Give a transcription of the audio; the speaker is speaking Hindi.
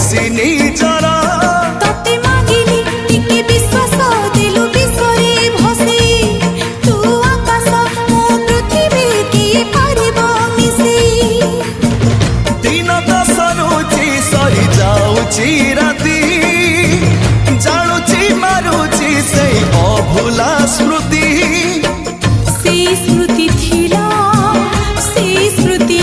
मिसी निजर तते मागिली टिके विश्वास देलु विश्वरे भसी तू आकाश मो पृथ्वी किए पारिबो मिसी दिन तो सरुची सरी जाउची राती जानुची मारुची से अभुला स्मृति से स्मृति थिला से स्मृति